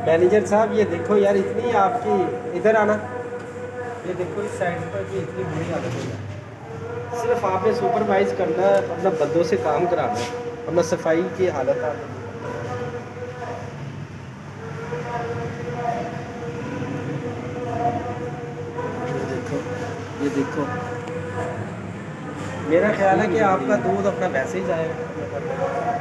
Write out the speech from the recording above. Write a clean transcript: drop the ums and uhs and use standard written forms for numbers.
Manager साहब ये देखो यार, इतनी आपकी, इधर आना, ये देखो इस साइड पर भी इतनी बुरी हालत हो जाए। सिर्फ आपने सुपरवाइज करना है, अपना बंदों से काम कराना है, अपना सफाई की हालत है। ये देखो, मेरा ख्याल है कि आपका दूध अपना वैसे ही जाएगा।